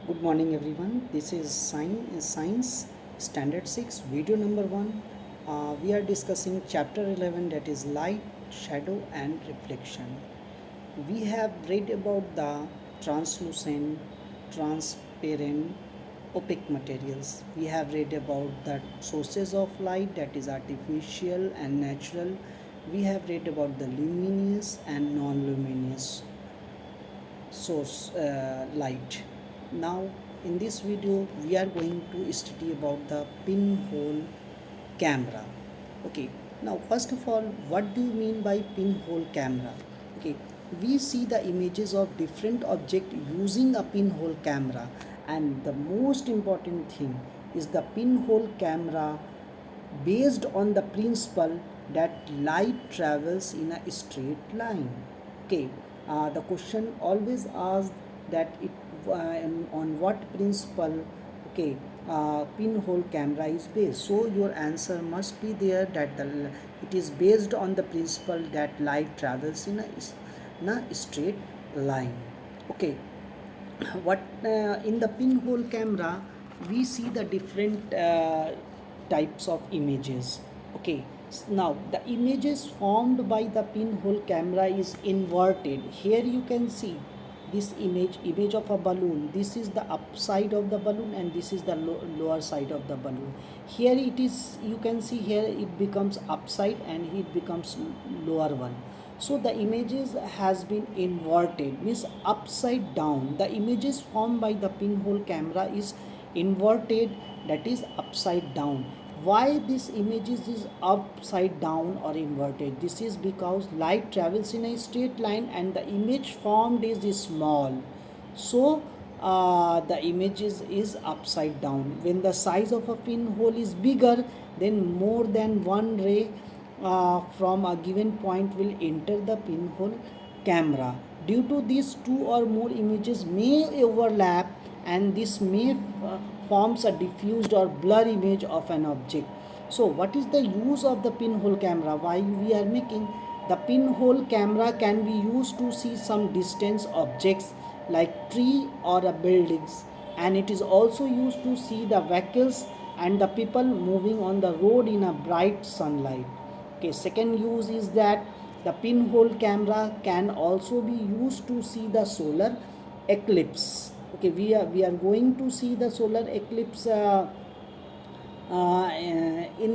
Good morning, everyone. This is Science Standard 6, video number 1. We are discussing chapter 11, that is light, shadow, and reflection. We have read about the translucent, transparent, opaque materials. We have read about the sources of light, that is artificial and natural. We have read about the luminous and non luminous source light. Now in this video we are going to study about the pinhole camera. Okay, now first of all, what do you mean by pinhole camera? Okay, we see the images of different object using a pinhole camera, and the most important thing is the pinhole camera based on the principle that light travels in a straight line. Okay, the question always asked that it on what principle, okay, pinhole camera is based. So your answer must be there that it is based on the principle that light travels in a straight line. Okay, what in the pinhole camera we see the different types of images. Okay, now the images formed by the pinhole camera is inverted. Here you can see this image of a balloon. This is the upside of the balloon and this is the lower side of the balloon. Here it is, you can see here it becomes upside and it becomes lower one. So the images has been inverted, means upside down. The images formed by the pinhole camera is inverted, that is upside down. Why this images is upside down or inverted? This is because light travels in a straight line and the image formed is small. So the image is upside down. When the size of a pinhole is bigger, then more than one ray from a given point will enter the pinhole camera. Due to these, two or more images may overlap and this may forms a diffused or blur image of an object. So what is the use of the pinhole camera? Why we are making the pinhole camera can be used to see some distance objects like tree or a buildings, and it is also used to see the vehicles and the people moving on the road in a bright sunlight. Okay, second use is that the pinhole camera can also be used to see the solar eclipse. Okay, we are going to see the solar eclipse in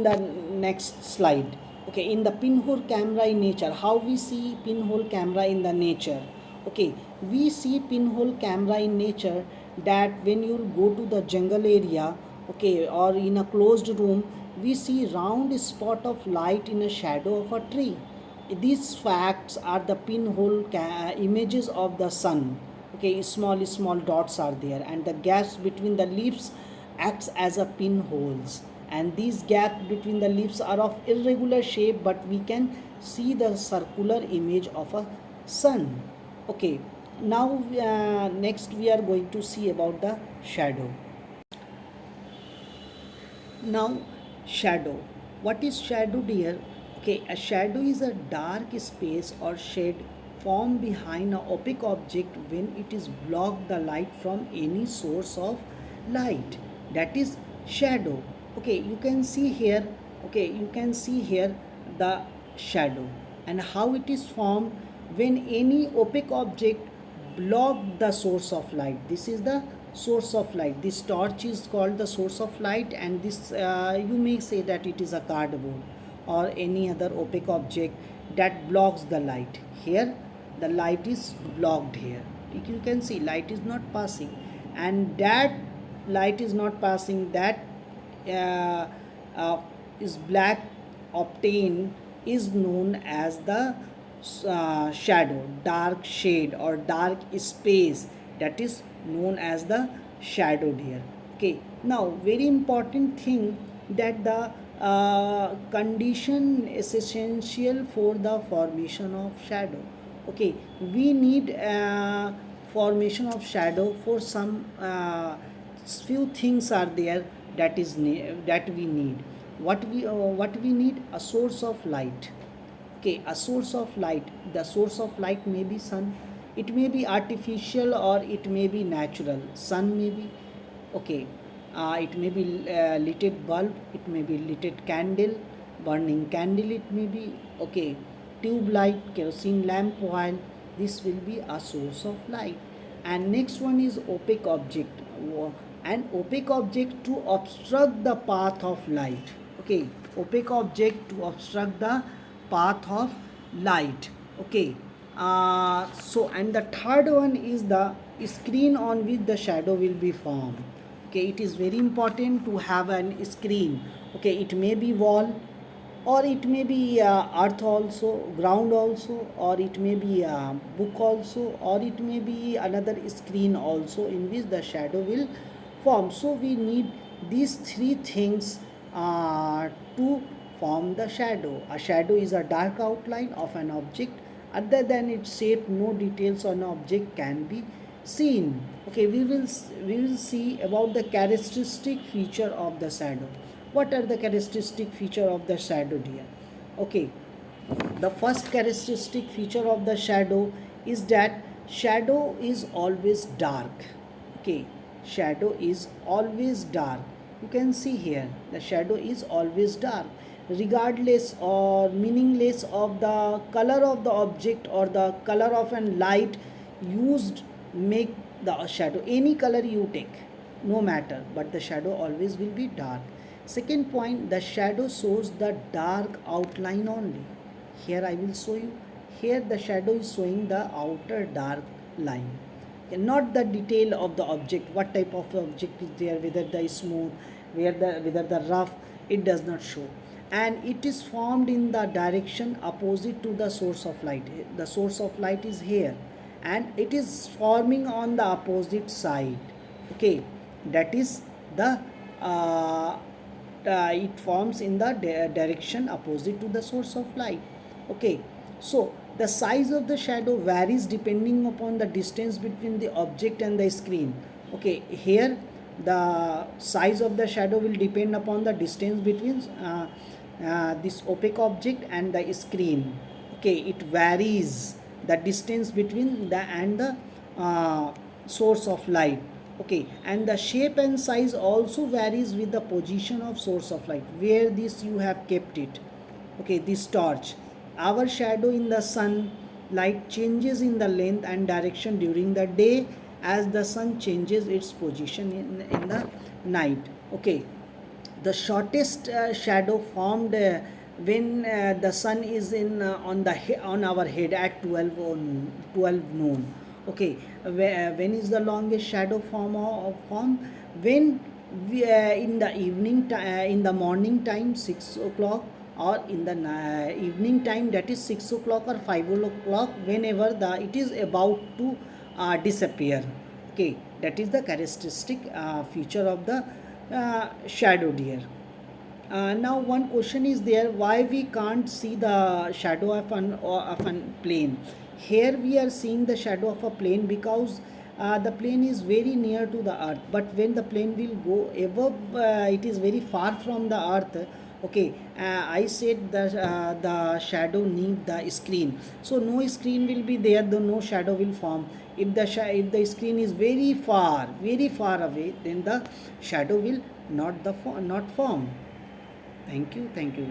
the next slide. Okay, in the pinhole camera in nature, how we see pinhole camera in the nature? Okay, we see pinhole camera in nature that when you go to the jungle area, okay, or in a closed room, we see round spot of light in a shadow of a tree. These facts are the pinhole images of the sun. Okay, small dots are there and the gaps between the leaves acts as a pinholes, and these gaps between the leaves are of irregular shape, but we can see the circular image of a sun. Okay, now next we are going to see about the shadow. Now shadow, what is shadow, dear? Okay, a shadow is a dark space or shade formed behind an opaque object when it is blocked the light from any source of light, that is shadow. Okay, you can see here, okay, you can see here the shadow and how it is formed when any opaque object block the source of light. This is the source of light. This torch is called the source of light, and this you may say that it is a cardboard or any other opaque object that blocks the light. Here the light is blocked. Here you can see light is not passing, and that light is not passing, that uh, is black obtained is known as the shadow, dark shade or dark space, that is known as the shadow here. Okay, now very important thing that the condition is essential for the formation of shadow. Okay, we need formation of shadow for some few things are there that is that we need. What we need? A source of light. Okay, a source of light. The source of light may be sun, It may be artificial or it may be natural. Sun may be, okay, it may be lighted bulb, it may be lighted candle, burning candle, it may be, okay, tube light, kerosene lamp oil. This will be a source of light. And next one is opaque object. An opaque object to obstruct the path of light. Okay, opaque object to obstruct the path of light. Okay, so and the third one is the screen on which the shadow will be formed. Okay, it is very important to have an screen. Okay, it may be wall, or it may be earth also, ground also, or it may be a book also, or it may be another screen also in which the shadow will form. So we need these three things to form the shadow. A shadow is a dark outline of an object. Other than its shape, no details on an object can be seen. Okay, we will see about the characteristic feature of the shadow. What are the characteristic feature of the shadow, dear? Okay, the first characteristic feature of the shadow is that shadow is always dark. Okay, shadow is always dark. You can see here the shadow is always dark, regardless or meaningless of the color of the object or the color of an light used. Make the shadow any color you take, no matter, but the shadow always will be dark. Second point, the shadow shows the dark outline only. Here I will show you. Here the shadow is showing the outer dark line, and not the detail of the object. What type of object is there? Whether the smooth, whether the rough, it does not show. And it is formed in the direction opposite to the source of light. The source of light is here, and it is forming on the opposite side. Okay, that is the it forms in the direction opposite to the source of light. Okay, so the size of the shadow varies depending upon the distance between the object and the screen. Okay, here the size of the shadow will depend upon the distance between this opaque object and the screen. Okay, it varies the distance between the and the source of light. Okay, and the shape and size also varies with the position of source of light, where this you have kept it. Okay, this torch, our shadow in the sun light changes in the length and direction during the day as the sun changes its position in the night. Okay, the shortest shadow formed when the sun is in on our head at 12 noon. Okay, when is the longest shadow form? When in the in the morning time 6 o'clock, or in the evening time, that is 6 o'clock or 5 o'clock, whenever the it is about to disappear. Okay, that is the characteristic feature of the shadow, dear. Now one question is there, why we can't see the shadow of an plane? Here we are seeing the shadow of a plane because the plane is very near to the earth, but when the plane will go above, it is very far from the earth. Okay, I said the shadow need the screen, so no screen will be there, though no shadow will form. If if the screen is very far away, then the shadow will not form. Thank you.